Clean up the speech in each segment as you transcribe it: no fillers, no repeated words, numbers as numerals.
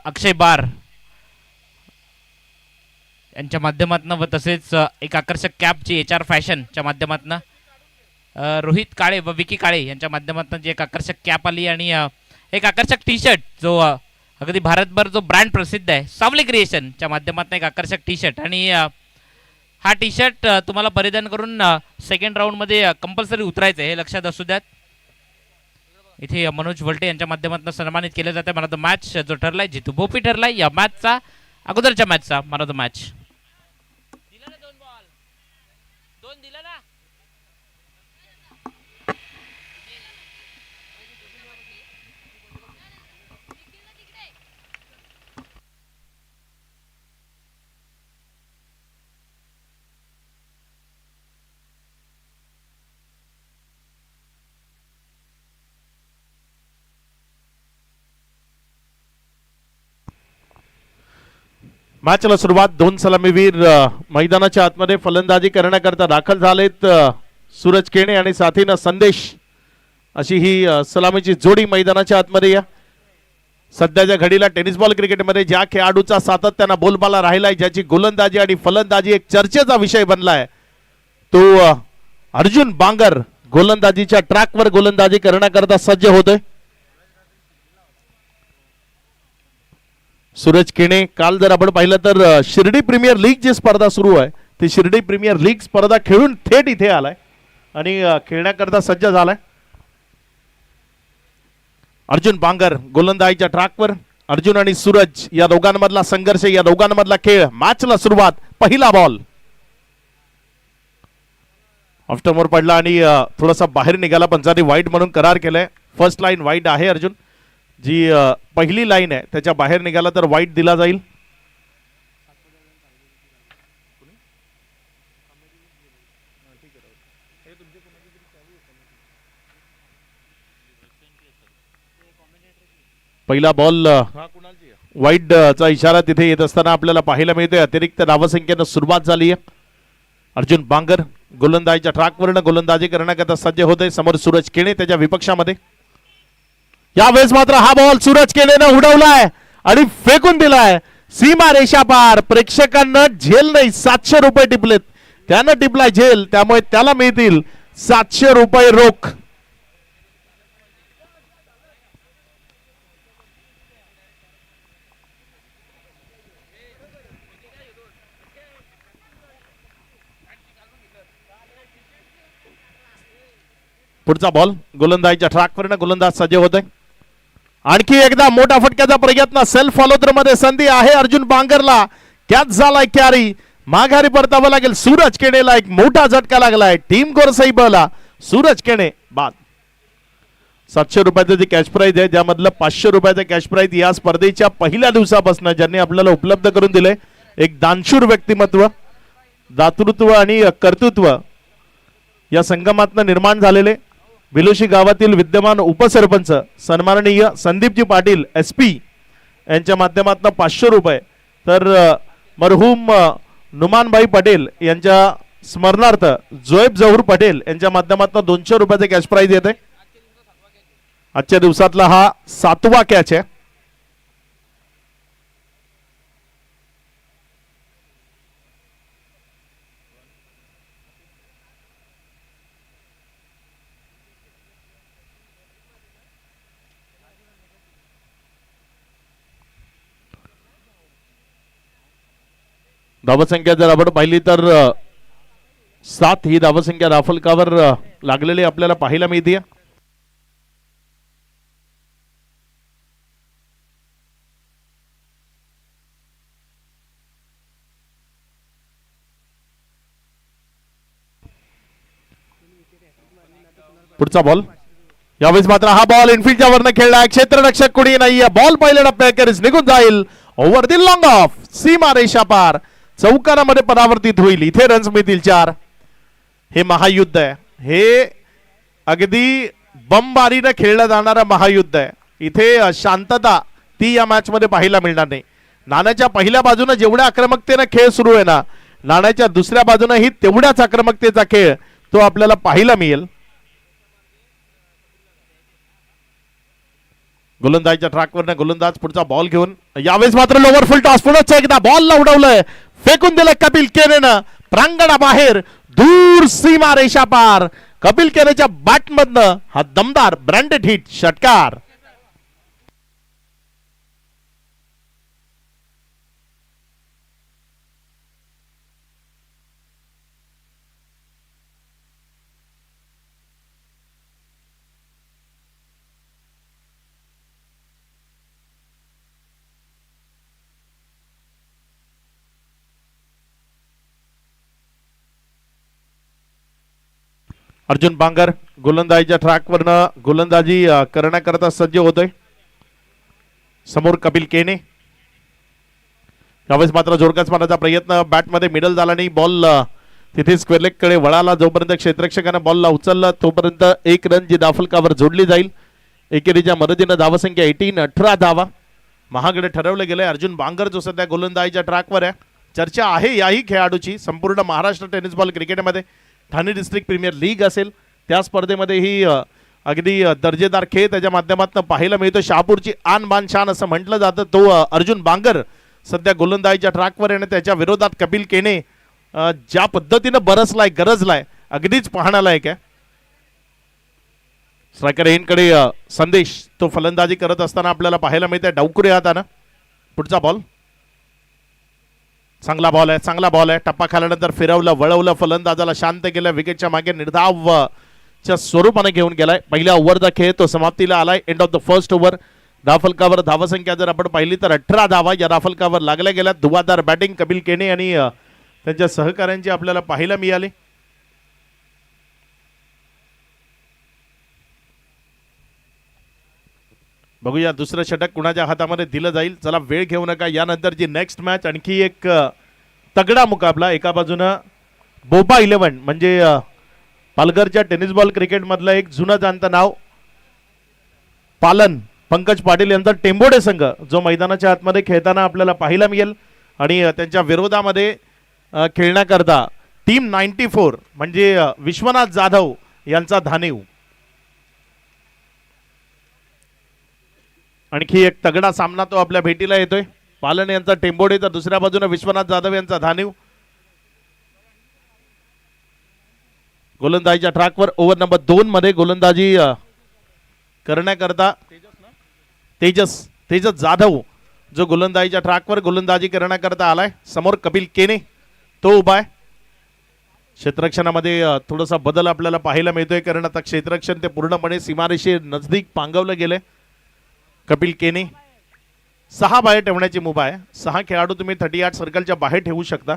अक्षय बार यांच्या माध्यमातून व तसेच एक आकर्षक कॅपची HR फॅशनच्या माध्यमातून रोहित काळे व विकी काळे यांच्या माध्यमातून जी एक आकर्षक कॅप आली आणि एक आकर्षक टी शर्ट जो अगदी भारतभर जो ब्रँड प्रसिद्ध आहे सावली क्रिएशनच्या माध्यमातून एक आकर्षक टी शर्ट आणि हा टी शर्ट तुम्हाला परिधान करून सेकंड राऊंडमध्ये कंपल्सरी उतरायचं आहे हे लक्षात असू द्यात. इथे मनोज वल्टे यांच्या माध्यमातून सन्मानित केलं जातं मॅन ऑफ द मॅच जो ठरलाय जितू भोपी ठरलाय या मॅचचा अगोदरच्या मॅचचा मॅन ऑफ द मॅच. मॅचला सुरुवात. दोन सलामीवीर मैदानाच्या आतमध्ये फलंदाजी करण्याकरता दाखल झालेत. सूरज केणे आणि साथीनं संदेश अशी ही सलामीची जोडी मैदानाच्या आतमध्ये. या सध्याच्या घडीला टेनिस बॉल क्रिकेटमध्ये ज्या खेळाडूचा सातत्यानं बोलबाला राहिलाय ज्याची गोलंदाजी आणि फलंदाजी एक चर्चेचा विषय बनलाय तो अर्जुन बांगर गोलंदाजीच्या ट्रॅकवर गोलंदाजी करण्याकरता सज्ज होतोय. सूरज केणे काल जर आपण पाहिलं तर शिर्डी प्रीमियर लीग जी स्पर्धा सुरू आहे ती शिर्डी प्रीमियर लीग स्पर्धा खेळून थेट इथे आलाय आणि खेळण्याकरता सज्ज झालाय. अर्जुन बांगर गोलंदाजीच्या ट्रॅकवर. अर्जुन आणि सूरज या दोघांमधला संघर्ष या दोघांमधला खेळ. मॅचला सुरुवात. पहिला बॉल ऑफ्टमोर पडला आणि थोडासा बाहेर निघाला पंचांनी वाईट म्हणून करार केलाय. फर्स्ट लाईन वाईट आहे. अर्जुन जी पहिली लाईन आहे त्याच्या बाहेर निघाला तर वाईट दिला जाईल. पहिला बॉल वाईट चा इशारा तिथे येत असताना आपल्याला पाहायला मिळतोय. अतिरिक्त धावसंख्येनं सुरुवात झाली आहे. अर्जुन बांगर गोलंदाजीच्या ट्रॅकवरनं गोलंदाजी करण्याकरता सज्ज होते. समोर सूरज केणे त्याच्या विपक्षामध्ये. यावेळेस मात्र हा बॉल सूरज केणेनं उडवलाय आणि फेकून दिलाय सीमा रेषा पार. प्रेक्षकांना झेल नाही 700 रुपये टिपलेत. त्यानं टिपलाय झेल त्यामुळे त्याला मिळतील 700 रुपये रोख. पुढचा बॉल गोलंदाजीच्या ट्रॅकवरनं गोलंदाज सज्ज होतोय. आणखी एकदा मोठा फटक्याचा प्रयत्न. सेल्फ फॉलोथ्रो मध्ये संधी आहे अर्जुन बांगरला. कॅच झालाय कॅरी. माघारी परतावं लागेल. सूरज केणेला एक मोठा झटका लागलाय. टीम गोर सैबला सूरज केणे बाद. 700 रुपयाचं जे कॅश प्राइज आहे ज्यामधलं 500 रुपयाचं कॅश प्राइज या स्पर्धेच्या पहिल्या दिवसापासून ज्यांनी आपल्याला उपलब्ध करून दिले. एक दानशूर व्यक्तिमत्व दातृत्व आणि कर्तृत्व या संगमातनं निर्माण झालेले बिलोशी गावातील विद्यमान उपसरपंच सन्माननीय संदीपजी पाटील SP यांच्या माध्यमातून 500 रुपये तर मरहूम नुमानभाई पटेल यांच्या स्मरणार्थ जोएब जहूर पटेल यांच्या माध्यमातून 200 रुपयाचे कॅश प्राइज येते. आजच्या दिवसातला हा 7वा कॅच आहे. धावसंख्या जर आपण पाहिली तर 7 ही धावसंख्या राफलकावर लागलेली आपल्याला पाहायला मिळते. पुढचा बॉल. यावेळेस मात्र हा बॉल इनफिल्डच्या वरनं खेळलाय. क्षेत्ररक्षक कोणी नाहीये. बॉल पहिल्या टप्प्यात निघून जाईल. Over the long off. सीमा रेषा पार. चौकारामध्ये परावर्तित होईल. इथे रन्स मिळतील 4. हे महायुद्ध आहे. हे अगदी बमबारीने खेळलं जाणारं महायुद्ध आहे. इथे शांतता ती या मॅच मध्ये पाहायला मिळणार नाही. नाण्याच्या पहिल्या बाजूने जेवढ्या आक्रमकतेने खेळ सुरू आहे ना नाण्याच्या दुसऱ्या बाजूने ही तेवढ्याच आक्रमकतेचा खेळ तो आपल्याला पाहायला मिळेल. गोलंदाजीच्या ट्रॅकवर गोलंदाज पुढचा बॉल घेऊन यावेळेस मात्र लोवर फुल टॉस पुढे एकदा बॉलला उडवलंय फेकून दिलंय कपिल केनेनं प्रांगणाबाहेर दूर सीमा रेषा पार कपिल केनेच्या बॅटमधनं हा दमदार ब्रँडेड हिट षटकार. अर्जुन बांगर गोलंदाजीच्या ट्रॅकवरनं गोलंदाजी करण्याकरता सज्ज होतोय. समोर कपिल केने यावेळेस मात्र जोरदार मारण्याचा प्रयत्न बॅटमध्ये मिडल झाला नाही बॉल तिथे स्क्वेअर लेग कडे वळाला. जोपर्यंत क्षेत्ररक्षकाने बॉलला उचलला तोपर्यंत एक रन जी धावफलकावर जोडली जाईल. एकेरीच्या मदतीनं धावसंख्या 18 धावा महागडे ठरवले गेले. अर्जुन बांगर जो सध्या गोलंदाजीच्या ट्रॅकवर आहे. चर्चा आहे याही खेळाडूची संपूर्ण महाराष्ट्र टेनिस बॉल क्रिकेटमध्ये ठाणे डिस्ट्रिक्ट प्रीमियर लीग असेल त्या स्पर्धेमध्ये ही अगदी दर्जेदार खेळ त्याच्या माध्यमातून पाहायला मिळतो. शहापूरची आन बान शान असं म्हटलं जातं. तो अर्जुन बांगर सध्या गोलंदाजीच्या ट्रॅकवर आहे आणि त्याच्या विरोधात कपिल केने ज्या पद्धतीनं बरसलाय गरजलाय अगदीच पाहण्यालायक आहे. स्ट्रायकर एनकडे संदेश तो फलंदाजी करत असताना आपल्याला पाहायला मिळते. डावकुरे हातानं पुढचा बॉल चांगला बॉल आहे टप्पा खाल्यानंतर फिरवलं वळवलं फलंदाजाला शांत केलं विकेटच्या मागे निर्धाव च्या स्वरूपाने घेऊन गेलाय. पहिल्या ओव्हरचा खेळ तो समाप्तीला आलाय. End of the first over धावफलकावर धावसंख्या जर आपण पाहिली तर 18 धावा या धावफलकावर लागल्या गेल्या. धुवाधार बॅटिंग कपिल केने आणि त्यांच्या सहकाऱ्यांची आपल्याला पाहायला मिळाली. बघूया दुसरं षटक कुणाच्या हातामध्ये दिलं जाईल. चला वेळ घेऊ नका. यानंतरची नेक्स्ट मॅच आणखी एक तगडा मुकाबला. एका बाजूनं बोबा 11 म्हणजे पालघरच्या टेनिस बॉल क्रिकेट मधलं एक जुनं जाणतं नाव पालन पंकज पाटील यांचा टेंबोडे संघ जो मैदानाच्या आतमध्ये खेळताना आपल्याला पाहायला मिळेल आणि त्यांच्या विरोधामध्ये खेळण्याकरता टीम 94 म्हणजे विश्वनाथ जाधव यांचा धानीव. आणखी एक तगडा सामना तो आपल्या भेटीला येतोय. पालन यांचा टेंबोडे तर दुसऱ्या बाजूने विश्वनाथ जाधव यांचा धानीव. गोलंदाजीच्या ट्रॅकवर ओव्हर नंबर 2 मध्ये गोलंदाजी करण्याकरता तेजस जाधव जो गोलंदाजीच्या ट्रॅकवर गोलंदाजी करण्याकरता आलाय. समोर कपिल केने तो उभा आहे. क्षेत्ररक्षणामध्ये थोडासा बदल आपल्याला पाहायला मिळतोय कारण आता क्षेत्ररक्षण ते पूर्णपणे सीमारेषे नजदीक पांगवलं गेले. कपिल केने 6 बाहेर ठेवण्याची मुभा आहे. 6 खेळाडू तुम्ही 38 सर्कलच्या बाहेर ठेवू शकता.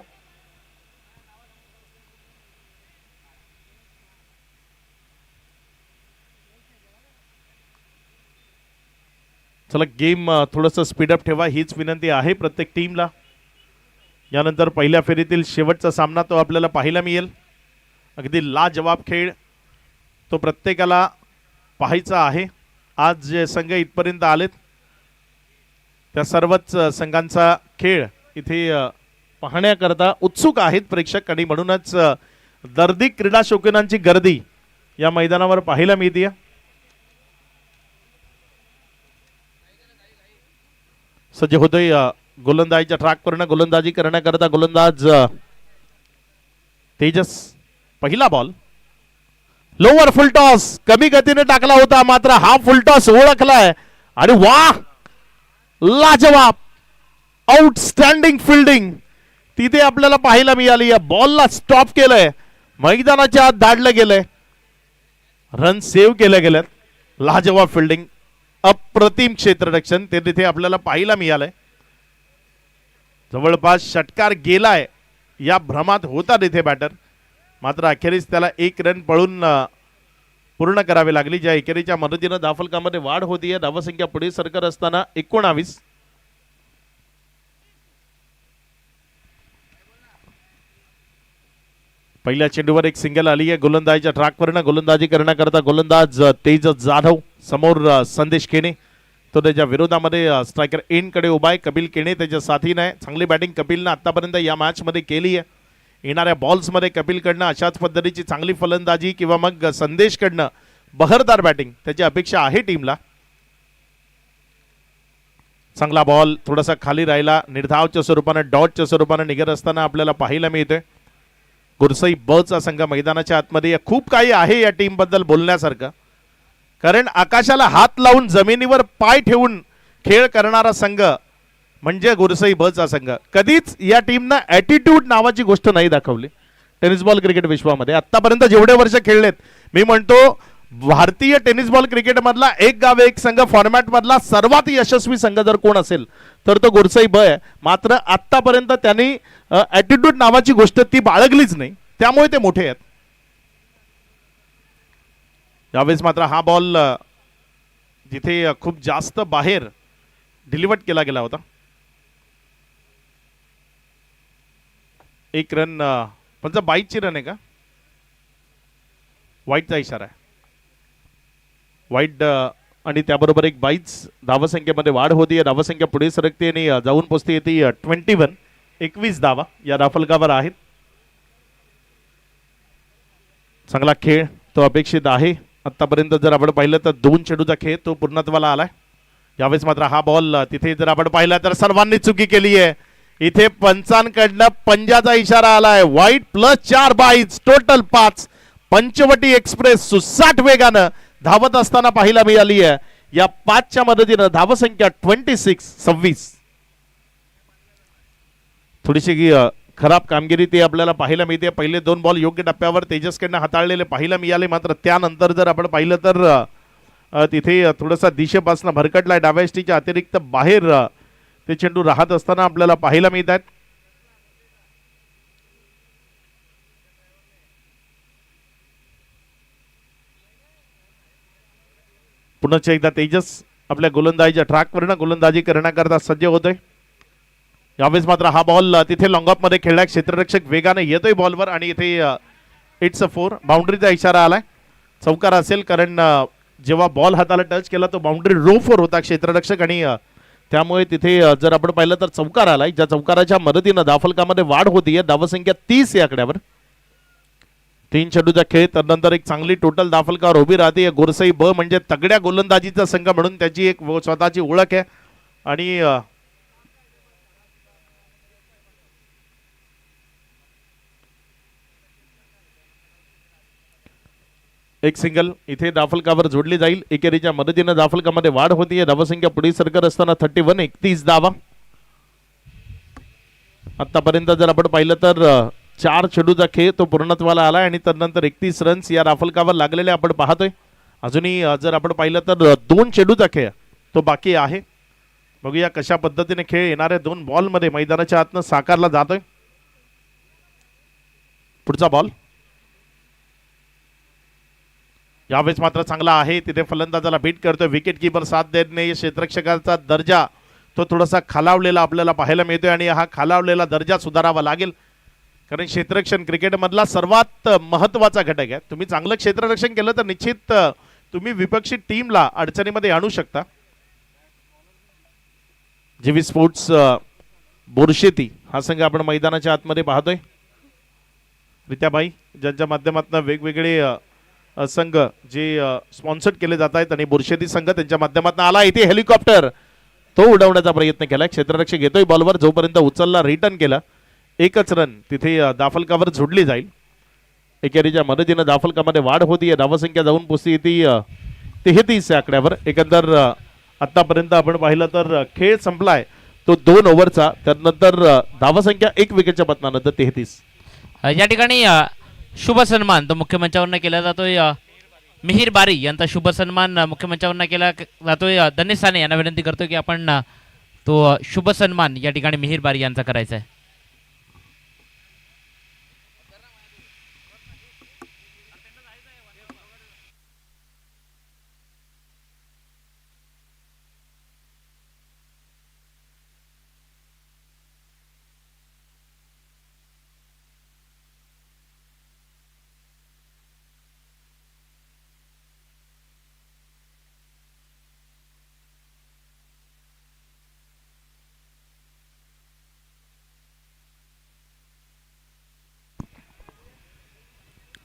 चला गेम थोडंसं स्पीडअप ठेवा हीच विनंती आहे प्रत्येक टीमला. यानंतर पहिल्या फेरीतील शेवटचा सामना तो आपल्याला पाहायला मिळेल. अगदी लाजवाब खेळ तो प्रत्येकाला पाहायचा आहे. आज जे संघ इथपर्यंत आलेत त्या सर्वच संघांचा खेळ इथे पाहण्याकरता उत्सुक आहेत प्रेक्षक आणि म्हणूनच दर्दी क्रीडा शौकीनांची गर्दी या मैदानावर पाहायला मिळते. सज्ज होतोय गोलंदाजीच्या ट्रॅकवरनं गोलंदाजी करण्याकरता गोलंदाज तेजस. पहिला बॉल लोअर फुलटॉस कमी गतीने टाकला होता मात्र हा फुलटॉस ओळखलाय आणि वाह लाजवाब आउटस्टँडिंग फिल्डिंग तिथे आपल्याला पाहायला मिळाली. या बॉलला स्टॉप केलंय मैदानाच्या आत धाडलं गेलंय रन सेव्ह केले गेलेत. लाजवाब फिल्डिंग अप्रतिम क्षेत्ररक्षण ते तिथे आपल्याला पाहायला मिळालंय. जवळपास षटकार गेलाय या भ्रमात होता तिथे बॅटर मात्र अखेरीस त्याला 1 रन पळून पूर्ण करावी लागली. ज्या एकेरीच्या मदतीनं धावफलकामध्ये वाढ होतीये. धावसंख्या पुढे सरकत असताना 19. पहिल्या चेंडूवर एक सिंगल आली आहे. गोलंदाजीच्या ट्रॅकवरनं गोलंदाजी करण्याकरता गोलंदाज तेजस जाधव. समोर संदेश केने तो त्याच्या विरोधामध्ये स्ट्रायकर एन कडे उभा आहे. कपिल केने त्याच्या साथीने आहे. चांगली बॅटिंग कपिलनं आतापर्यंत या मॅच मध्ये केली आहे. येणाऱ्या बॉल्स मध्ये कपिलकडनं अशाच पद्धतीची चांगली फलंदाजी किंवा मग संदेशकडनं बहरदार बॅटिंग त्याची अपेक्षा आहे टीमला. चांगला बॉल थोडासा खाली राहिला, निर्धावच्या स्वरूपानं डॉटच्या स्वरूपानं निघत असताना आपल्याला पाहायला मिळते. गुरसई बचा संघ मैदानाच्या आतमध्ये खूप काही आहे या टीम बद्दल बोलण्यासारखं, कारण आकाशाला हात लावून जमिनीवर पाय ठेवून खेळ करणारा संघ म्हणजे गुरसई बचा संघ. कधीच या टीमनं ॲटिट्यूड नावाची गोष्ट नाही दाखवली टेनिस बॉल क्रिकेट विश्वामध्ये. आतापर्यंत जेवढे वर्ष खेळलेत, मी म्हणतो भारतीय टेनिस बॉल क्रिकेट मधला एक गाव एक संघ फॉर्मॅट मधला सर्वात यशस्वी संघ जर कोण असेल तर तो गुरसई ब आहे. मात्र आतापर्यंत त्यांनी ॲटिट्यूड नावाची गोष्ट ती बाळगलीच नाही, त्यामुळे ते मोठे आहेत. यावेळेस मात्र हा बॉल जिथे खूप जास्त बाहेर डिलिव्हर्ड केला गेला होता. एक रन, पण बाईटची रन आहे का? वाईटचा इशारा आहे. वाईट आणि त्याबरोबर एक 22 धावसंख्येमध्ये वाढ होती. धावसंख्या पुढे सरकते आणि जाऊन पोचते येते 21. 21 धावा या धाफलकावर आहेत. चांगला खेळ तो अपेक्षित आहे. आतापर्यंत जर आपण पाहिलं तर 2 चेंडूचा खेळ तो पूर्णत्वाला आलाय. यावेळेस मात्र हा बॉल तिथे जर आपण पाहिला तर सर्वांनी चुकी केली आहे. इथे पंचांकडनं पंजाचा इशारा आलाय. Wide plus 4 byes total 5. Panchvati express सुसाट वेगानं धावत असताना पाहायला मिळाली आहे. या 5च्या मदतीनं धावसंख्या 26. थोडीशी खराब कामगिरी ती आपल्याला पाहायला मिळते. पहिले 2 बॉल योग्य टप्प्यावर तेजसकडनं हाताळलेले पाहायला मिळाले, मात्र त्यानंतर जर आपण पाहिलं तर तिथे थोडासा दिशेपासून भरकटलाय. डाव्या यष्टीच्या अतिरिक्त बाहेर ते चेंडू राहत असताना आपल्याला पाहायला मिळत आहेत. पुन्हा एकदा तेजस आपल्या गोलंदाजीच्या ट्रॅकवरनं गोलंदाजी करण्याकरता सज्ज होतोय. यावेळेस मात्र हा बॉल तिथे लॉंग ऑफ मध्ये खेळलाय. क्षेत्ररक्षक वेगाने येतोय बॉलवर आणि इथे इट्स अ 4. बाउंड्रीचा इशारा आलाय. चौकार असेल, कारण जेव्हा बॉल हाताला टच केला तो बाउंड्री रोफवर होता क्षेत्ररक्षक, आणि त्यामुळे तिथे जर आपण पाहिलं तर चौकार आलाय. ज्या चौकाराच्या मदतीनं धावफलकामध्ये वाढ होतीये. धावसंख्या 30 या आकड्यावर. 3 चेंडूचा खेळ, त्यानंतर एक चांगली टोटल धावफलकावर उभी राहते. गुरसई ब म्हणजे तगड्या गोलंदाजीचा संघ म्हणून त्याची एक स्वतःची ओळख आहे. आणि एक सिंगल इथे धावफलकावर जोडली जाईल. एकेरीच्या मदतीनं धावफलकामध्ये वाढ होतीये. धावसंख्या पुढे सरकत असताना 31. 31 धावा. आतापर्यंत जर आपण पाहिलं तर 4 चेंडूचा खेळ तो पूर्णत्वाला आलाय आणि त्यानंतर 31 रन्स या धावफलकावर लागलेले आपण पाहतोय. अजूनही जर आपण पाहिलं तर 2 चेंडूचा खेळ तो बाकी आहे. बघूया कशा पद्धतीने खेळ येणाऱ्या 2 बॉलमध्ये मैदानाच्या आतनं साकारला जातोय. पुढचा बॉल यावेळेस मात्र चांगला आहे. तिथे फलंदाजाला बीट करतोय. विकेट किपर साथ देत नाही. क्षेत्ररक्षकाचा दर्जा तो थोडासा खालावलेला आपल्याला पाहायला मिळतोय आणि हा खालावलेला दर्जा सुधारावा लागेल, कारण क्षेत्ररक्षण क्रिकेटमधला सर्वात महत्त्वाचा घटक आहे. तुम्ही चांगलं क्षेत्ररक्षण केलं तर निश्चित तुम्ही विपक्षी टीमला अडचणीमध्ये आणू शकता. जीवी स्पोर्ट्स बोरशेती हा संघ आपण मैदानाच्या आतमध्ये पाहतोय. रित्याबाई ज्यांच्या माध्यमातून वेगवेगळे संघ जे स्पॉन्सर्ड केले जात आहेत आणि बोरशेती संघ त्यांच्या माध्यमातून आला. इथे हेलिकॉप्टर तो उडवण्याचा प्रयत्न केला. क्षेत्ररक्षक येतोय बॉलवर, जोपर्यंत उचलला रिटर्न केला. 1च रन तिथे धावफलकावर जोडली जाईल. एकेरीच्या मदतीनं धावफलकामध्ये वाढ होतीये. धावसंख्या जाऊन पोचती ती 33 या आकड्यावर. एकंदर आतापर्यंत आपण पाहिलं तर खेळ संपलाय तो 2 ओव्हरचा. त्यानंतर धावसंख्या 1 विकेटच्या पतनानंतर 33. या ठिकाणी शुभ सन्मान तो मुख्यमंचावर केला जातोय. मिहीर बारी यांचा शुभ सन्मान मुख्यमंचावर केला जातोय. दनेश साने यांना विनंती करतो की आपण तो शुभ सन्मान या ठिकाणी मिहीर बारी यांचा करायचा आहे.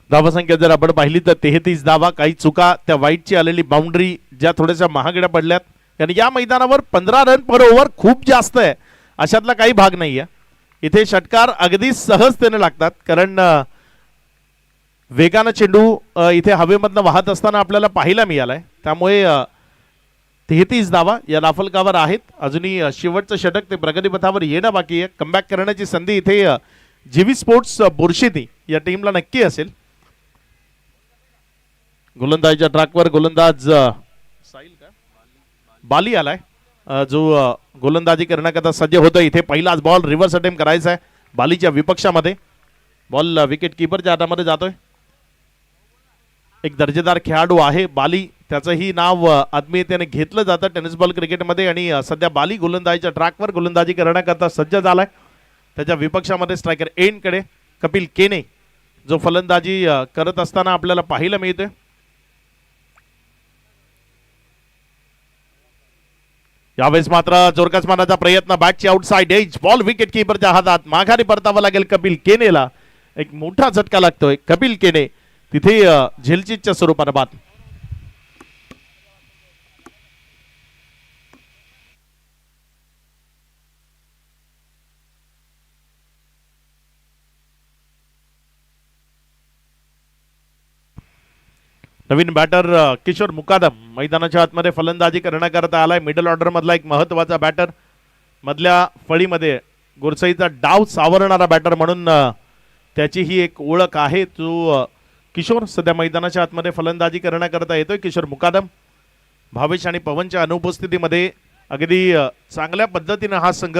धावसंख्या जर आपण पाहिली तर 33 धावा. काही चुका, त्या वाईटची आलेली बाउंड्री ज्या थोड्याशा महागड्या पडल्यात आणि या मैदानावर 15 रन पर ओव्हर खूप जास्त आहे, अशातला काही भाग नाही आहे. इथे षटकार अगदी सहजतेने लागतात, कारण वेगानं चेंडू इथे हवेमधनं वाहत असताना आपल्याला पाहायला मिळालाय. त्यामुळे 33 धावा या राफलकावर आहेत. अजूनही शेवटचं षटक ते प्रगतीपथावर येणं बाकी आहे. कमबॅक करण्याची संधी इथे जीवी स्पोर्ट्स बोरशेती या टीमला नक्की असेल. गोलंदाजीच्या ट्रॅकवर गोलंदाज बाली आलाय, जो गोलंदाजी करण्याकरता सज्ज होतो. इथे पहिलाच बॉल रिव्हर्स अटेम्प्ट करायचा आहे बालीच्या विपक्षामध्ये. बॉल विकेट कीपरच्या हातामध्ये जातोय. एक दर्जेदार खेळाडू आहे बाली, त्याचंही नाव आत्मीयतेने घेतलं जातं टेनिस बॉल क्रिकेटमध्ये. आणि सध्या बाली गोलंदाजीच्या ट्रॅकवर गोलंदाजी करण्याकरता सज्ज झालाय. त्याच्या विपक्षामध्ये स्ट्रायकर एंडकडे कपिल केने, जो फलंदाजी करत असताना आपल्याला पाहायला मिळतोय. यावेळेस मात्र जोरकस मारण्याचा प्रयत्न, बॅटची आउटसाइड एज, बॉल विकेट कीपरच्या हातात. माघारी परतावा लागेल कपिल केनेला. एक मोठा झटका लागतोय कपिल केने तिथे झेलचीच्या स्वरूपानं बाद. नवीन बॅटर किशोर मुकादम मैदानाच्या आतमध्ये फलंदाजी करण्याकरता आलाय. मिडल ऑर्डर मधला एक महत्वाचा बॅटर, मधल्या फळीमध्ये गुरसईचा डाव सावरणारा बॅटर म्हणून त्याची ही एक ओळख आहे. तो किशोर सध्या मैदानाच्या आतमध्ये फलंदाजी करण्याकरता येतोय. किशोर मुकादम भावेश आणि पवनच्या अनुपस्थितीमध्ये अगदी चांगल्या पद्धतीने हा संघ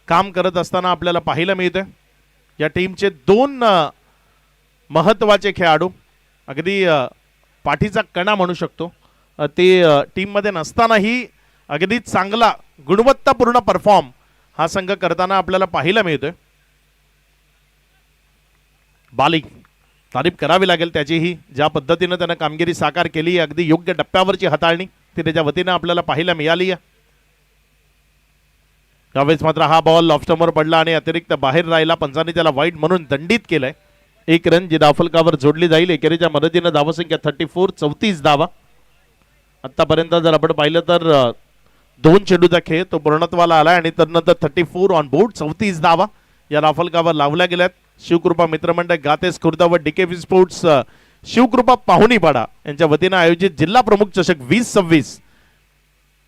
काम करत असताना आपल्याला पाहायला मिळतोय. या टीमचे दोन महत्वाचे खेळाडू, अगदी पाठीचा कणा म्हणू शकतो, ते टीममध्ये नसतानाही अगदी चांगला गुणवत्तापूर्ण परफॉर्म हा संघ करताना आपल्याला पाहायला मिळतोय. बाली तारीफ करावी लागेल त्याचीही, ज्या पद्धतीने त्यानं कामगिरी साकार केली, अगदी योग्य टप्प्यावरची हाताळणी ती त्याच्या वतीनं आपल्याला पाहायला मिळाली आहे. यावेळेस मात्र हा बॉल ऑफस्टंपवर पडला आणि अतिरिक्त बाहेर राहिला. पंचांनी त्याला वाईड म्हणून दंडित केलंय. एक रन जी धावफलकावर जोडली जाईल. एकेरीच्या मदतीनं धावसंख्या 34, 34 धावा. आतापर्यंत जर आपण पाहिलं तर 2 चेंडूचा खेळ तो पूर्णत्वाला आलाय आणि त्यानंतर 34 ऑन बोर्ड, 34 धावा या राफलकावर लावल्या गेल्यात. शिवकृपा मित्रमंडळ गातेस खुर्द व डीकेव्ही स्पोर्ट्स शिवकृपा पाहुणीपाडा यांच्या वतीनं आयोजित जिल्हा प्रमुख चषक 2026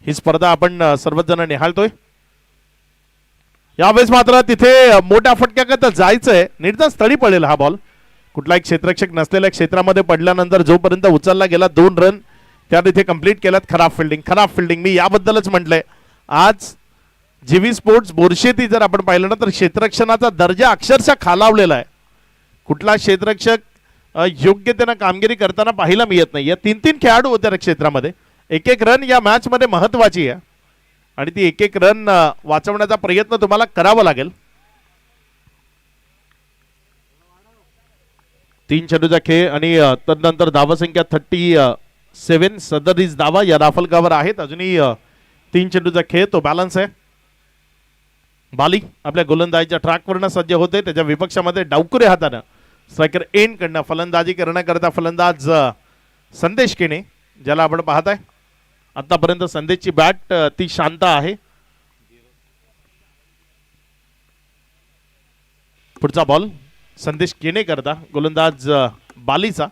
ही स्पर्धा आपण सर्वच जण निहाळतोय. यावेळेस मात्र तिथे मोठ्या फटक्याकरता जायचंय, निर्धार स्थळी पडेल हा बॉल. कुठलाही क्षेत्ररक्षक नसलेल्या क्षेत्रामध्ये पडल्यानंतर जोपर्यंत उचलला गेला 2 रन त्या तिथे कंप्लीट केल्यात. खराब फिल्डिंग मी याबद्दलच म्हटलंय. आज जीवी स्पोर्ट्स बोरशेती जर आपण पाहिलं ना तर क्षेत्ररक्षणाचा दर्जा अक्षरशः खालावलेला आहे. कुठला क्षेत्ररक्षक योग्यतेनं कामगिरी करताना पाहायला मिळत नाही. या 3-3 खेळाडू होत्या क्षेत्रामध्ये. एक रन या मॅच मध्ये महत्वाची आहे आणि ती एक रन वाचवण्याचा प्रयत्न तुम्हाला करावा लागेल. 3 चेंडूचा खेळ आणि तदनंतर धावसंख्या 37, 37 धावा या राफलकावर आहेत. अजूनही 3 चेंडूचा खेळ तो बॅलन्स आहे. बाली आपल्या गोलंदाजीच्या ट्रॅकवरनं सज्ज होते. त्याच्या विपक्षामध्ये डावकुरे हातानं स्ट्रायकर एंड कडनं फलंदाजी करण्याकरता फलंदाज संदेश केने, ज्याला आपण पाहताय. आतापर्यंत संदेशची बॅट ती शांत आहे. पुढचा बॉल संदेश केने करता गोलंदाज बालीचा.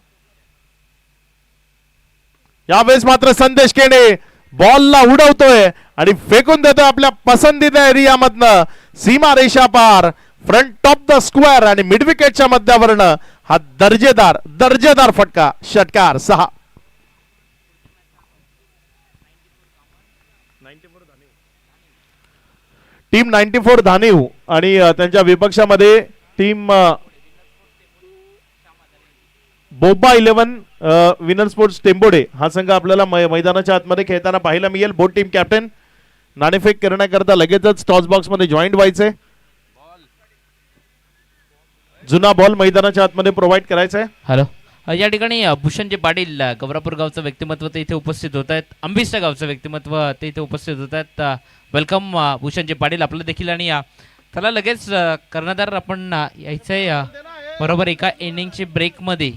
यावेळेस मात्र संदेश केने बॉलला उडवतोय आणि फेकून देतोय आपल्या पसंतीच्या एरियामधनं सीमा रेषा पार, फ्रंट ऑफ द स्क्वेअर आणि मिड विकेटच्या मध्यावरनं हा दर्जेदार फटका. षटकार 6. टीम 94 धानीव आणि त्यांच्या विपक्षामध्ये टीम बोबा 11 विनर स्पोर्ट्स टेंबोडे हा संघ आपल्याला मैदानाच्या आतमध्ये खेळताना पाहायला मिळेल. बोथ टीम कॅप्टन नाणेफेक करण्याकरता लगेचच टॉस बॉक्स मध्ये जॉईंट व्हायचंय. जुना बॉल मैदानाच्या आतमध्ये प्रोव्हाइड करायचा आहे. हॅलो, या ठिकाणी भूषणजी पाटील गवरापूर गावचं व्यक्तिमत्व ते इथे उपस्थित होत आहेत. अंबिष्ट गावचं व्यक्तिमत्व ते इथे उपस्थित होत आहेत. वेलकम भूषणजी पाटील आपलं देखील. आणि त्याला लगेच कर्णधार आपण यायचंय बरोबर एका इनिंगची ब्रेकमध्ये.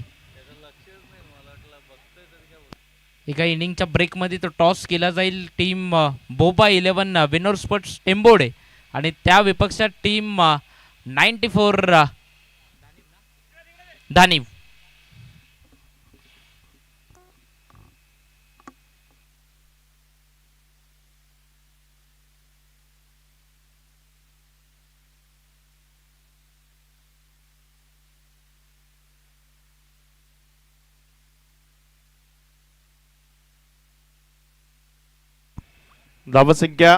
एका इनिंगच्या ब्रेकमध्ये तो टॉस केला जाईल टीम बोबा 11 विनोर स्पोर्ट्स टेंबोडे आणि त्या विपक्षात टीम 94 धानिव. धावसंख्या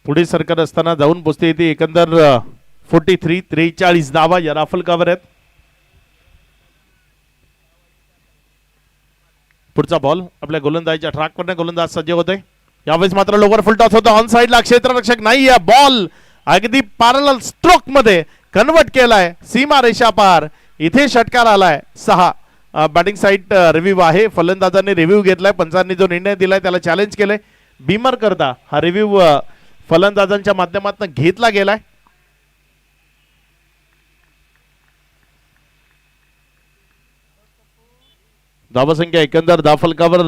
पुढे सरकत असताना जाऊन पोचते येते एकंदर 43 धावा या राफल कव्हर आहेत. पुढचा बॉल आपल्या गोलंदाजीच्या ट्रॅकवर गोलंदाज सज्ज होते. यावेळेस मात्र लोवर फुल टॉस होतो ऑन साइडला क्षेत्ररक्षक नाही आहे. बॉल अगदी पॅरलल स्ट्रोक मध्ये कन्वर्ट केलाय सीमा रेषा पार. इथे षटकार आलाय 6. बॅटिंग साइड रिव्ह्यू आहे. फलंदाजांनी रिव्ह्यू घेतलाय. पंचांनी जो निर्णय दिलाय त्याला चॅलेंज केलंय. बीमर करता हा रिव्ह्यू फलंदाजांच्या माध्यमातून घेतला गेलाय. धावसंख्या एकंदर धाफलकावर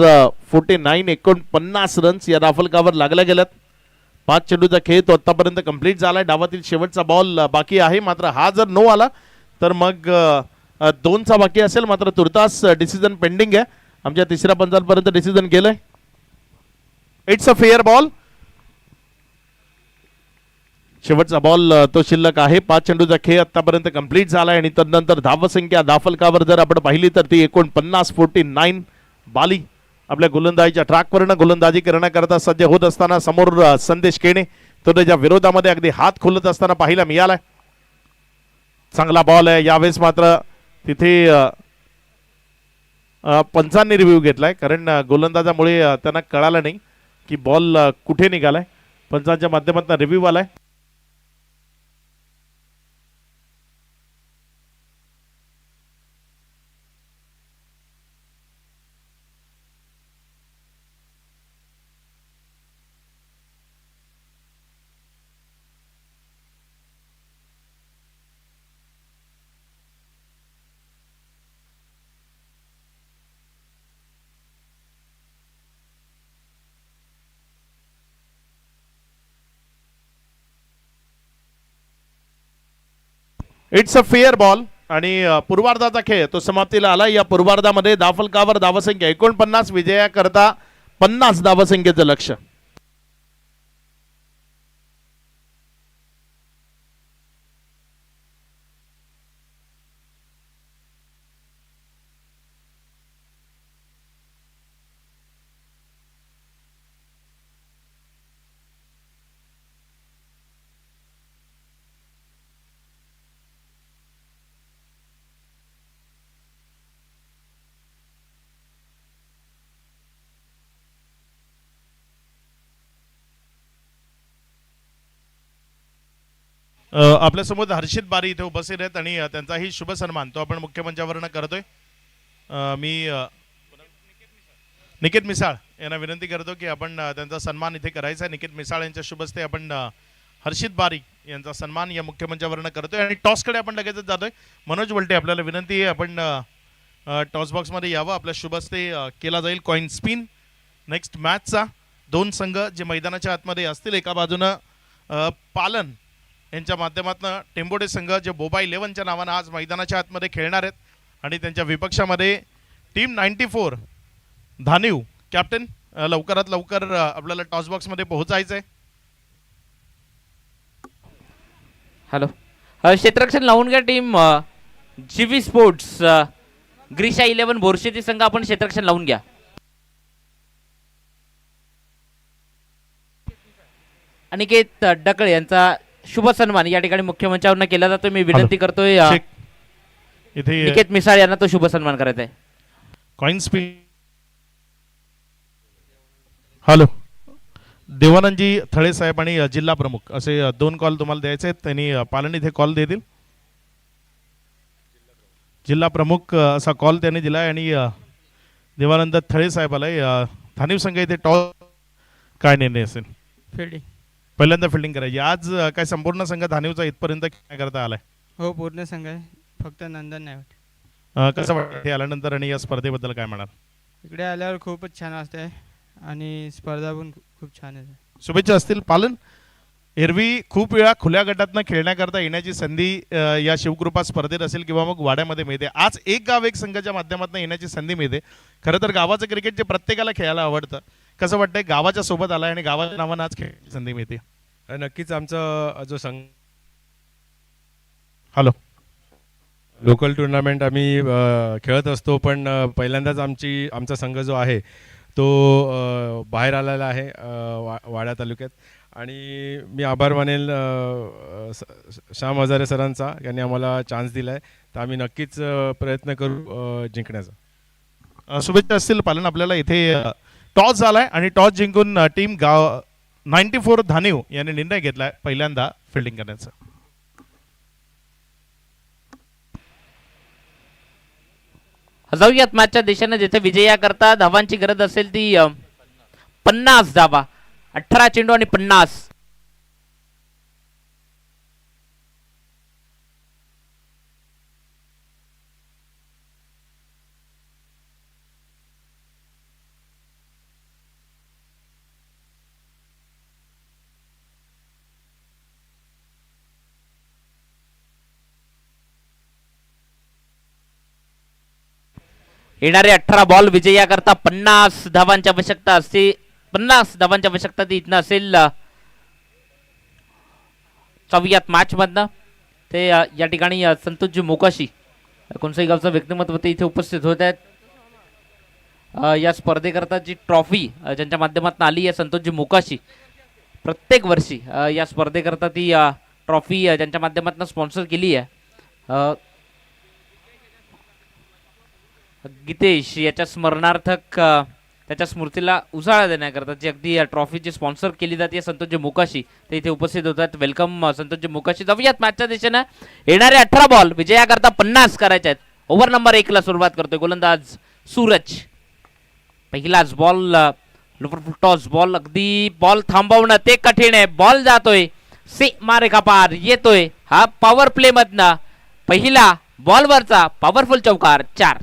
49 रन्स या धाफलकावर लागल्या गेल्यात. 5 चेंडूचा खेळ तो आतापर्यंत कंप्लीट झालाय. डावातील शेवटचा बॉल बाकी आहे. मात्र हा जर नो आला तर मग 2चा बाकी असेल. मात्र तुर्तास डिसिजन पेंडिंग आहे. आमच्या तिसऱ्या पंचांपर्यंत डिसिजन गेलंय. It's a fair ball. शेवटचा बॉल तो शिल्लक आहे. 5 चेंडूचा खेळ आतापर्यंत कंप्लीट झालाय आणि तदनंतर धावसंख्या धाफलकावर जर आपण पाहिली तर ती 49 बाली आपल्या गोलंदाजीच्या ट्रॅकवरनं गोलंदाजी करण्याकरता सज्ज होत असताना समोर संदेश केणे तो त्याच्या विरोधामध्ये अगदी हात खोलत असताना पाहायला मिळालाय. चांगला बॉल आहे. यावेळेस मात्र तिथे पंचांनी रिव्ह्यू घेतलाय कारण गोलंदाजामुळे त्यांना कळालं नाही की बॉल कुठे निघालाय. पंचांच्या माध्यमातून रिव्ह्यू आलाय. इट्स अ फेअर बॉल आणि पूर्वार्धाचा खेळ तो समाप्तीला आला. या पूर्वार्धामध्ये धाफलकावर धावसंख्या 49 विजयाकरता 50 धावसंख्येचं लक्ष्य. आपल्यासमोर हर्षित बारी इथे उपस्थित आहेत आणि त्यांचाही शुभ सन्मान तो आपण मुख्य मंचावरनं करतोय. मी निकेत मिसाळ यांना विनंती करतो की आपण त्यांचा सन्मान इथे करायचा आहे. निकेत मिसाळ यांच्या शुभ हस्ते आपण हर्षित बारी यांचा सन्मान या मुख्य मंचावरनं करतोय आणि टॉसकडे आपण लगेचच जातोय. मनोज वलटे आपल्याला विनंती आहे आपण टॉस बॉक्समध्ये यावं. आपल्या शुभ हस्ते केला जाईल कॉइन स्पिन. नेक्स्ट मॅचचा 2 संघ जे मैदानाच्या आतमध्ये असतील. एका बाजूनं पालन यांच्या माध्यमातून टेंबोडे संघ जे बोबा 11च्या नावानं आज मैदानाच्या आतमध्ये खेळणार आहेत आणि त्यांच्या विपक्षामध्ये टीम 94 धानिव. कॅप्टन लवकरात लवकर आपल्याला टॉस बॉक्समध्ये पोहोचायचं आहे. हॅलो क्षेत्ररक्षण लावून घ्या टीम जीवी स्पोर्ट्स ग्रीशा 11 बोरशेती संघ आपण क्षेत्ररक्षण लावून घ्या. अनिकेत डकळे यांचा शुभ सन्मान या ठिकाणी मुख्य मंचावर केला जातो. मी विनंती करतोय इथे निकेत मिसाळ यांना तो शुभ सन्मान करायचा आहे. Coin spin. हॅलो देवानंदजी थळे साहेब आणि जिल्हा प्रमुख असे 2 कॉल तुम्हाला द्यायचे आहेत. त्यांनी पालन इथे कॉल देतील. जिल्हा प्रमुख असा कॉल त्यांनी दिलाय आणि देवानंद थळे साहेबाला धानिव संघ इथे टॉस काय निर्णय असेल. फिल्डिंग पहिल्यांदा फिल्डिंग करायची. आज काय संपूर्ण संघ धानिवचा इथपर्यंत काय करता आलाय. हो पूर्ण संघ आहे फक्त नंदन नाही वाटत. कसं वाटतं आल्यानंतर आणि या स्पर्धेबद्दल काय म्हणाल. इकडे आल्यावर खूपच छान वाटते आणि स्पर्धा पण खूप छान आहे. शुभेच्छा असतील पालन. एरवी खूप वेळा खुल्या गटातनं खेळण्याकरता येण्याची संधी या शिवकृपा स्पर्धेत असेल किंवा मग वाड्यामध्ये मिळते. आज एक गाव एक संघाच्या माध्यमातून येण्याची संधी मिळते. खरं तर गावाचं क्रिकेट जे प्रत्येकाला खेळायला आवडतं, कसं वाटतंय गावाच्या सोबत आलाय आणि गावाच्या नावानं आज खेळण्याची संधी मिळते. नक्कीच आमचा जो संघ हॅलो लोकल टुर्नामेंट आम्ही खेळत असतो, पण पहिल्यांदाच आमचा संघ जो आहे तो बाहेर आलेला आहे वाडा तालुक्यात. आणि मी आभार मानेल श्याम हजारे सरांचा, यांनी आम्हाला चान्स दिला आहे. तर आम्ही नक्कीच प्रयत्न करू जिंकण्याचा. शुभेच्छा असतील पालन. आपल्याला इथे टॉस झालाय आणि टॉस जिंकून टीम गाव 94 धानीव यांनी निर्णय घेतलाय पहिल्यांदा फिल्डिंग करण्याचा. जाऊयात मॅचच्या दिशेने, जिथे विजयाकरता धावांची गरज असेल ती 50 धावा. 18 चेंडू आणि 50. येणारे 18 बॉल विजयाकरता 50 धावांची आवश्यकता असते. 50 धावांची आवश्यकता ती इथनं असेल 4व्या मॅच मधनं. ते या ठिकाणी संतोषजी मोकाशी कोणत्याही गावचं व्यक्तिमत्व ते इथे उपस्थित होत आहेत. या स्पर्धेकरता जी ट्रॉफी ज्यांच्या माध्यमातून आली आहे संतोषजी मोकाशी, प्रत्येक वर्षी या स्पर्धेकरता ती ट्रॉफी ज्यांच्या माध्यमातून स्पॉन्सर केली आहे. गीतेश याच्या स्मरणार्थक त्याच्या स्मृतीला उजाळा देण्याकरता जी अगदी ट्रॉफीची स्पॉन्सर केली जाते संतोषजी मोकाशी, ते इथे उपस्थित होतात. वेलकम संतोषजी मोकाशी. जाऊयात मॅचच्या दिशेनं. येणारे 18 बॉल विजयाकरता 50 करायचे आहेत. ओव्हर नंबर 1 ला सुरुवात करतोय गोलंदाज सूरज. पहिलाच बॉल टॉस बॉल, अगदी बॉल थांबवणं ते कठीण आहे. बॉल जातोय सीमारेखा पार, येतोय हा पॉवर प्ले मधनं पहिला बॉलवरचा पॉवरफुल चौकार. 4.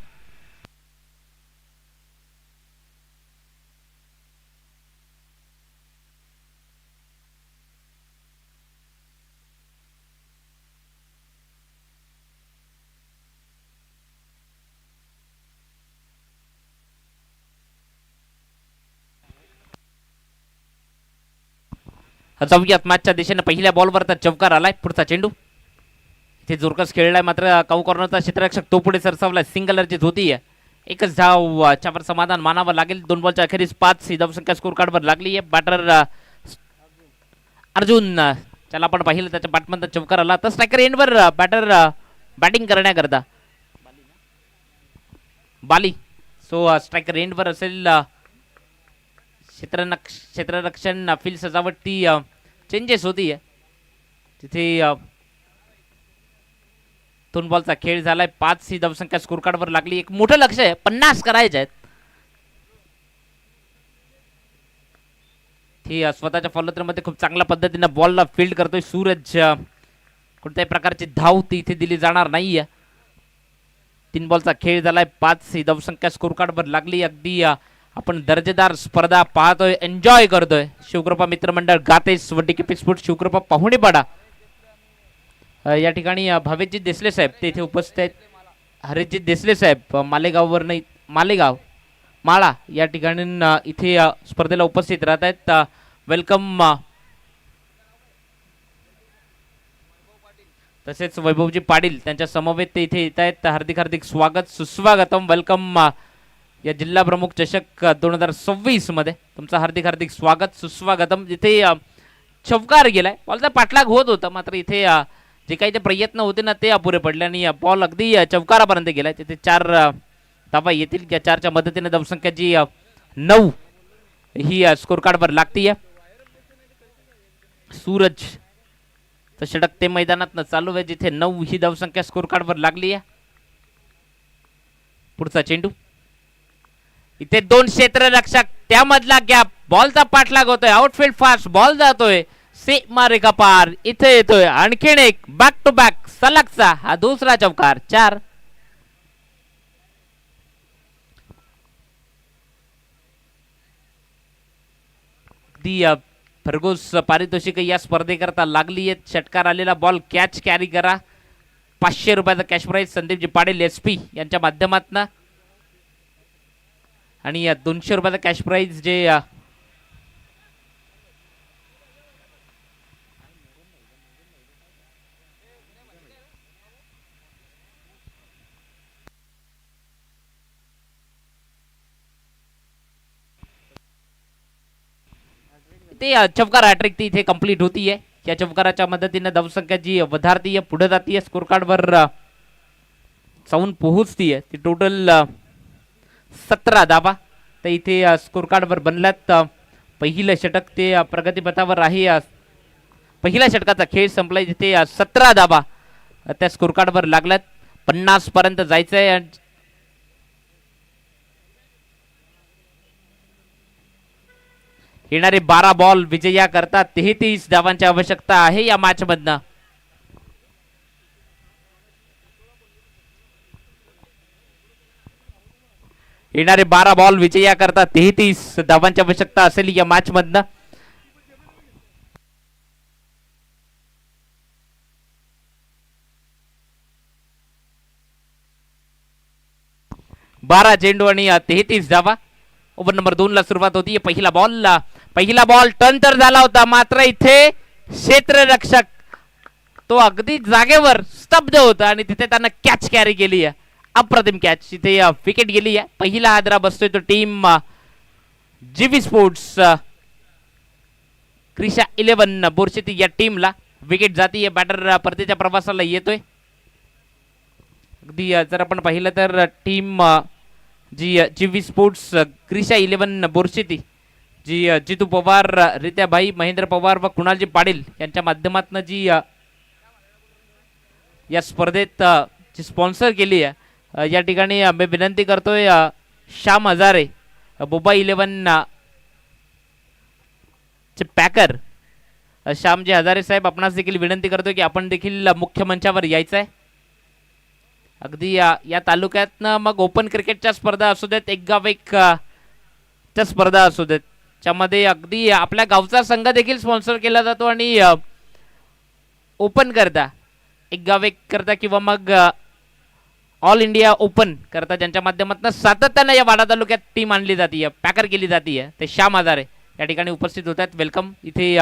जाऊयात मॅचच्या दिशेने. पहिल्या बॉलवर चौकार आलाय. पुढचा चेंडू इथे जोरकस खेळलाय, मात्र काऊ कॉर्नरचा क्षेत्ररक्षक तो पुढे सरसावलाय. सिंगलरची धोती आहे. एकच धाव च्यावर समाधान मानावं लागेल. 2 बॉलच्या अखेरीस 5 ही धावसंख्या स्कोर कार्डवर लागली आहे. बॅटर अर्जुन त्याला आपण पाहिलं, त्याच्या बॅटमधून चौकार आला. तर स्ट्रायकर एंडवर बॅटर बॅटिंग करण्याकरता बाली. सो स्ट्रायकर एंडवर असेल. क्षेत्ररक्षण फील्ड सजावटी चेंजेस होती आहे तिथे. 2 बॉलचा खेळ झालाय. 5 ही धावसंख्या स्कोर कार्डवर लागली. एक मोठं लक्ष आहे, 50 करायचे आहेत. ती स्वतःच्या फॉलोथ्रोमध्ये खूप चांगल्या पद्धतीने बॉलला फील्ड करतोय सूरज. कोणत्याही प्रकारची धाव ती इथे दिली जाणार नाहीये. 3 बॉलचा खेळ झालाय. 5 ही धावसंख्या स्कोर कार्डवर लागली. अगदी आपण दर्जेदार स्पर्धा पाहतोय, एन्जॉय करतोय. शिवकृपा मित्रमंडळ गातेस वड्डी किपी स्पोर्ट शिवकृपा पाहुणेपाडा या ठिकाणी भावेशजी देसले साहेब ते इथे उपस्थित आहेत. हरीशजी देसले साहेब मालेगाववर नाही, मालेगाव माळा या ठिकाणी इथे स्पर्धेला उपस्थित राहत आहेत. वेलकम. तसेच वैभवजी पाटील त्यांच्या समवेत ते इथे येत आहेत. हार्दिक हार्दिक स्वागत, सुस्वागतम. वेलकम या जिल्हा प्रमुख चषक 2026 मध्ये तुमचं हार्दिक हार्दिक स्वागत, सुस्वागतम. जिथे चौकार गेलाय, बॉलचा पाठलाग होत होता, मात्र इथे जे काही ते प्रयत्न होते ना ते अपुरे पडले आणि बॉल अगदी चौकारापर्यंत गेलाय. तिथे 4 धावा येतील. या 4च्या मदतीने धावसंख्या जी 9 ही स्कोर कार्डवर लागतीये. सूरज तर षटक ते मैदानात चालू आहे जिथे 9 ही धावसंख्या स्कोर कार्डवर लागली आहे. पुढचा चेंडू इथे 2 क्षेत्ररक्षक, त्यामधला गॅप, बॉलचा पाठलाग होतोय. आउटफील्ड फास्ट, बॉल जातोय सीमारेखा पार, इथे येतोय. आणखीन एक बॅक टू बॅक सलगचा हा दुसरा चौकार. 4. अगदी भरघोस पारितोषिक या स्पर्धेकरता लागली आहेत. षटकार आलेला बॉल कॅच कॅरी करा. 500 रुपयाचा cash price Sandeepji Patil SP यांच्या माध्यमातून आणि 200 रुपयाचा कॅश प्राईज जे ते चौकार हॅट्रिक ती इथे कंप्लीट होती आहे. या चौकाराच्या मदतीने धावसंख्या जी वधारतीये पुढे जातीये. स्कोर कार्डवर जाऊन पोहोचतीये. ती टोटल 17 धावा तर इथे स्कोर कार्डवर बनल्यात. पहिलं षटक ते प्रगतीपथावर आहे. पहिल्या षटकाचा खेळ संपलाय जिथे 17 धावा त्या स्कोर कार्डवर लागल्यात. 50 पर्यंत जायचंय. येणारे 12 बॉल विजया करता 33 धावांची आवश्यकता आहे या मॅच मधनं. येणारे 12 बॉल विजया करता 33 धावांची आवश्यकता असेल या मॅच मधनं. 12 चेंडू आणि 33 धावा. ओव्हर नंबर 2 ला सुरुवात होती. पहिला बॉल टर्न तर झाला होता मात्र इथे क्षेत्ररक्षक तो अगदी जागेवर स्तब्ध होता आणि तिथे त्यांना कॅच कॅरी केली आहे. अप्रतिम कॅच. इथे विकेट गेली आहे. पहिला हादरा बसतोय तो टीम जीवी स्पोर्ट्स क्रिशा 11 बोरशेती या टीमला. विकेट जाती बॅटर परतीच्या प्रवासाला येतोय. अगदी जर आपण पाहिलं तर टीम जी जीवी स्पोर्ट्स क्रिशा 11 बोरशेती जी जितू पवार, रित्याबाई महेंद्र पवार व कुणालजी पाटील यांच्या माध्यमातून जी या स्पर्धेत जी स्पॉन्सर केली आहे या ठिकाणी मी विनंती करतोय श्याम हजारे बोबा 11 चे पॅकर श्यामजी हजारे साहेब आपणास देखील विनंती करतोय की आपण देखील मुख्य मंचावर यायचं आहे. अगदी या तालुक्यातनं मग ओपन क्रिकेटच्या स्पर्धा असू देत, एक गाव एक च्या स्पर्धा असू देत, त्यामध्ये अगदी आपल्या गावचा संघ देखील स्पॉन्सर केला जातो आणि ओपन करता एक गाव एक करता किंवा मग ऑल इंडिया ओपन करता ज्यांच्या माध्यमातून सातत्याने या वाडा तालुक्यात टीम आणली जाते, पॅकर केली जाते, ते श्याम हजारे या ठिकाणी उपस्थित होतात. वेलकम. इथे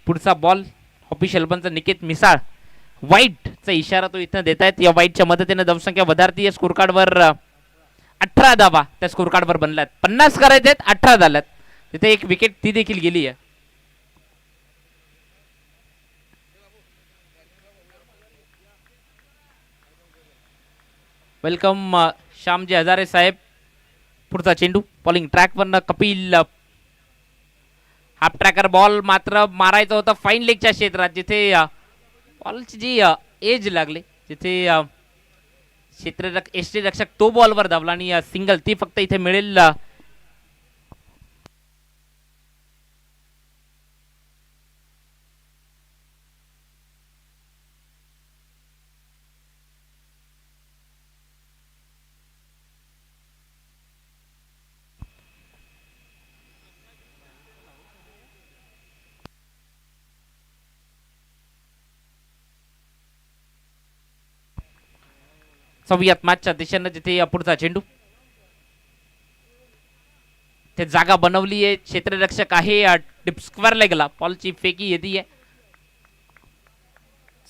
पुढचा बॉल ऑफिशियल पंच निकेत मिसाळ वाईटचा इशारा तो इथं देत आहेत. या वाईटच्या मदतीने धावसंख्या वधारतीय. स्कोर कार्डवर 18 धावा त्या स्कोर कार्डवर बनल्यात. 50 करायचे आहेत, 18 झाल्यात. तिथे एक विकेट ती देखील गेली आहे. वेलकम श्यामजी हजारे साहेब. पुढचा चेंडू बॉलिंग ट्रॅकवर कपिल. हाफ ट्रॅकर बॉल मात्र मारायचा होता फाईन लेगच्या क्षेत्रात जिथे बॉलची जी एज लागली, जिथे क्षेत्ररक्षक तो बॉलवर धावला आणि सिंगल ती फक्त इथे मिळेल. सवयत मॅचच्या दिशेनं जिथे पुढचा चेंडू ते जागा बनवली आहे. क्षेत्ररक्षक आहे डिप स्क्वेअर लेगला बॉलची फेकी येते.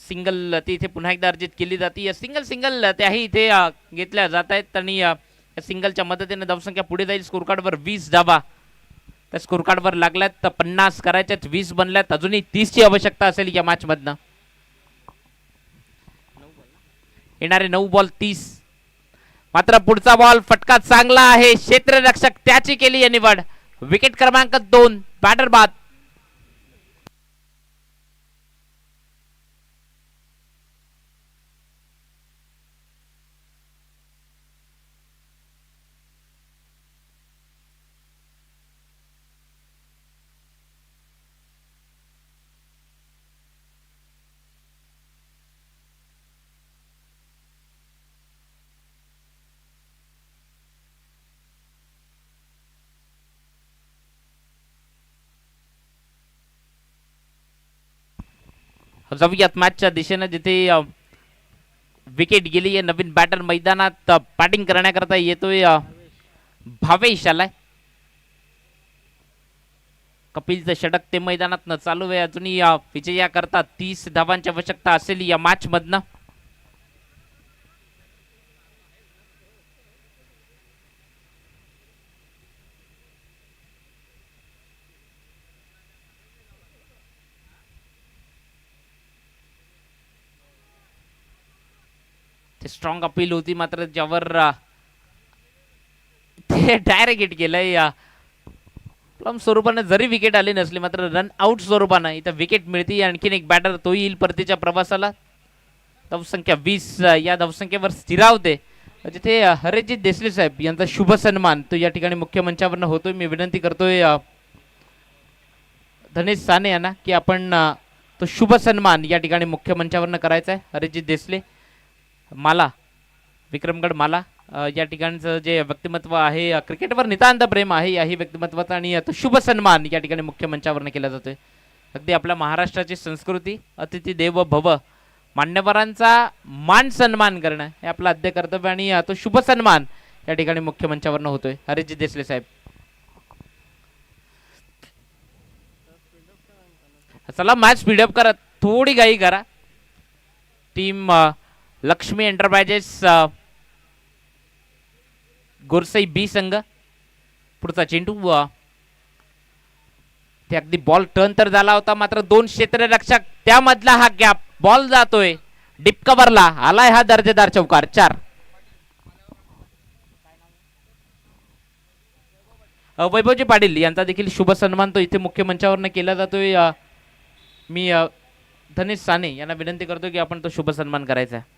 सिंगल ती इथे पुन्हा एकदा अर्जित केली जाते. सिंगल त्याही इथे घेतल्या जात आहेत आणि सिंगलच्या मदतीने धावसंख्या पुढे जाईल. स्कोर कार्डवर 20 धावा त्या स्कोर कार्डवर लागल्यात. तर 50 करायच्यात, 20 बनल्यात. अजूनही 30 ची आवश्यकता असेल या मॅच मधनं. येणारे 9 बॉल 30. मात्र पुढचा बॉल फटका चांगला आहे. क्षेत्ररक्षक त्याची केली आहे निवड. विकेट क्रमांक 2 बॅटर बाद. जाऊयात मॅचच्या दिशेने जिथे विकेट गेली आहे. नवीन बॅटर मैदानात बॅटिंग करण्याकरता येतोय भावेश आलाय. कपिलचं षटक ते मैदानात न चालू आहे अजूनही. विजयाकरता 30 धावांची आवश्यकता असेल या मॅच मधनं. स्ट्रॉंग अपील होती मात्र ज्यावर ते डायरेक्ट हिट केलंय. प्लम स्वरूपानं जरी विकेट आली नसली मात्र रन आउट स्वरूपानं इथं विकेट मिळते. आणखीन एक बॅटर तो येईल परतीच्या प्रवासाला. धावसंख्या 20 या धावसंख्येवर स्थिरावते. जिथे हरेजित देसले साहेब यांचा शुभ सन्मान तो या ठिकाणी मुख्य मंचावरनं होतोय. मी विनंती करतोय धनेश साने यांना की आपण तो शुभ सन्मान या ठिकाणी मुख्य मंचावरनं करायचा आहे. हरेजित देसले माला, विक्रमगड माला या ठिकाणचं जे व्यक्तिमत्व आहे, क्रिकेटवर नितांत प्रेम आहे याही व्यक्तिमत्वाचा आणि तो शुभ सन्मान या ठिकाणी मुख्य मंचावरनं केला जातोय. अगदी आपल्या महाराष्ट्राची संस्कृती अतिथी देव भव, मान्यवरांचा मान सन्मान करणं हे आपलं आद्य कर्तव्य आणि तो शुभ सन्मान या ठिकाणी मुख्य मंचावरनं होतोय. हरीशजी देसले साहेब, चला मॅच स्पीडअप करा, थोडी घाई करा. टीम लक्ष्मी एंटरप्राइजेस गोरसई बी संघ पुढचा चेंडू ते अगदी बॉल टर्न तर झाला होता मात्र दोन क्षेत्ररक्षक त्यामधला हा गॅप बॉल जातोय डीप कव्हरला. आलाय हा दर्जेदार चौकार. 4 वैभवजी पाटील यांचा देखील शुभ सन्मान तो इथे मुख्य मंचावरनं केला जातोय. मी धनेश साने यांना विनंती करतो की आपण तो शुभ सन्मान करायचा आहे.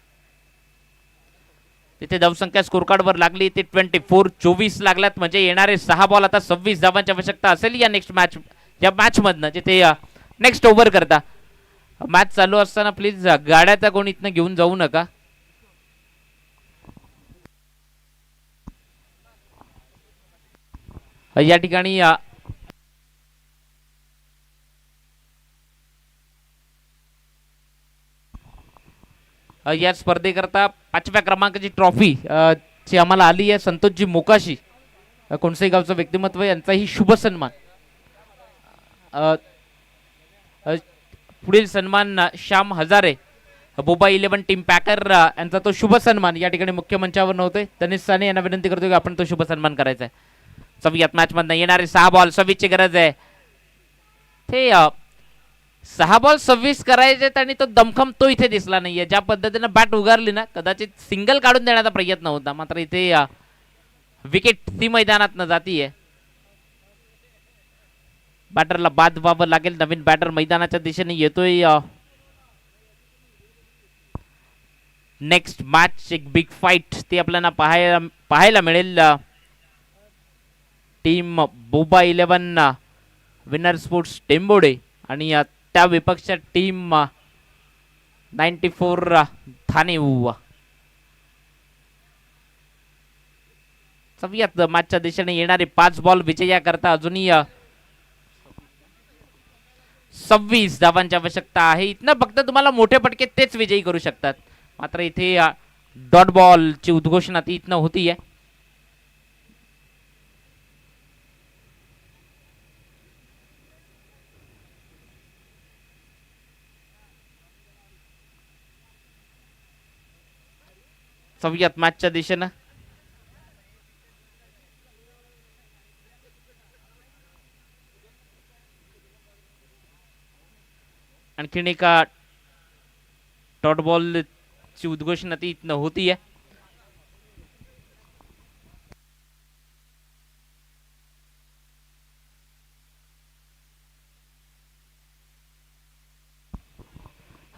तिथे धावसंख्या स्कोर कार्डवर लागली ते 24 लागल्यात म्हणजे येणारे 6 बॉल आता 26 धावांची आवश्यकता असेल या मॅच मधनं. जिथे नेक्स्ट ओव्हर करता मॅच चालू असताना प्लीज गाड्याचा कोण इथनं घेऊन जाऊ नका. या ठिकाणी या स्पर्धेकरता 5व्या क्रमांकाची ट्रॉफी ची आम्हाला आली आहे. संतोषजी मोकाशी कोणसई गावचं व्यक्तिमत्व यांचाही शुभ सन्मान. पुढील सन्मान Shyam Hazare Boba 11 team Packer यांचा तो शुभ सन्मान या ठिकाणी मुख्य मंचावर नव्हते. धनेश साने यांना विनंती करतो की आपण तो शुभ सन्मान करायचा आहे. 26 मॅच मधनं येणारे 6 बॉल 26 ची गरज आहे. ते 6 बॉल 26 करायचे आणि तो दमखम तो इथे दिसला नाहीये. ज्या पद्धतीने बॅट उगारली ना कदाचित सिंगल काढून देण्याचा प्रयत्न होता मात्र इथे विकेट ती मैदानात न जातीये. बॅटरला बाद व्हावं लागेल. नवीन बॅटर मैदानाच्या दिशेने येतोय. नेक्स्ट मॅच एक बिग फाईट ती आपल्याला पाहायला मिळेल. टीम बोबा 11 विनर स्पोर्ट्स टेंबोडे आणि त्या विपक्ष टीम 94 ठाणे. 26 मॅचच्या दिशेने येणारे 5 बॉल विजयाकरता अजूनही 26 धावांची आवश्यकता आहे. इथनं फक्त तुम्हाला मोठे पटके तेच विजयी करू शकतात मात्र इथे डॉट बॉल ची उद्घोषणा ती इथनं होतीये. सव्यात मॅचच्या दिशेनं आणखीन एका डॉट बॉल ची उद्घोषणा ती इथनं होतीये.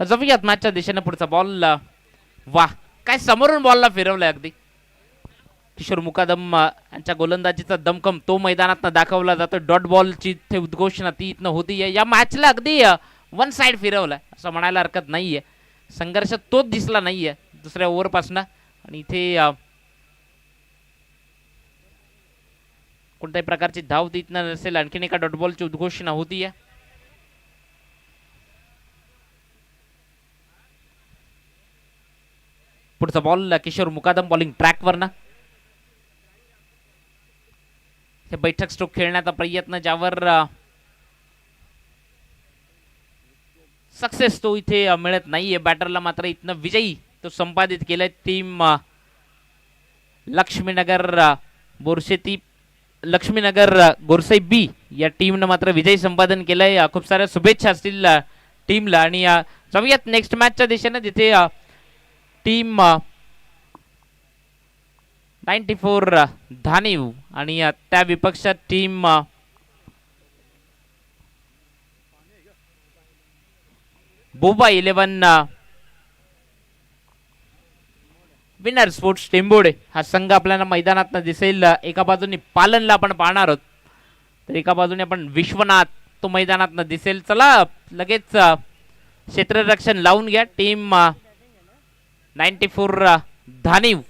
जाऊयात मॅचच्या दिशेने पुढचा बॉल. वाह, काय समोरून बॉलला फिरवलंय. अगदी किशोर मुकादम यांच्या गोलंदाजीचा दमकम तो मैदानात दाखवला जातो. डॉट बॉलची इथे उद्घोषणा ती इथनं होतीये. या मॅचला अगदी वन साइड फिरवलाय असं म्हणायला हरकत नाहीये. संघर्ष तोच दिसला नाहीये दुसऱ्या ओव्हर पासून आणि इथे कोणत्याही प्रकारची धाव ती इथनं नसेल. आणखीन एका डॉट बॉलची उद्घोषणा होतीये. पुढचा बॉल किशोर मुकादम बॉलिंग ट्रॅकवर ना हे बैठक स्ट्रोक खेळण्याचा प्रयत्न ज्यावर सक्सेस तो इथे मिळत नाहीये बॅटरला मात्र इथनं विजयी तो संपादित केलाय टीम लक्ष्मीनगर बोरशेती लक्ष्मीनगर गोरसाई बी या टीमनं मात्र विजयी संपादन केलंय खूप साऱ्या शुभेच्छा असतील टीमला आणि जाऊयात नेक्स्ट मॅचच्या दिशेने जिथे टीम 94 धानीव आणि त्या विपक्षात टीम बोबा 11 विनर स्पोर्ट्स टेंबोडे हा संघ आपल्याला मैदानात दिसेल एका बाजूने पालनला आपण पाहणार आहोत तर एका बाजूने आपण विश्वनाथ तो मैदानात दिसेल चला लगेच क्षेत्ररक्षण लावून घ्या टीम 94 धानीव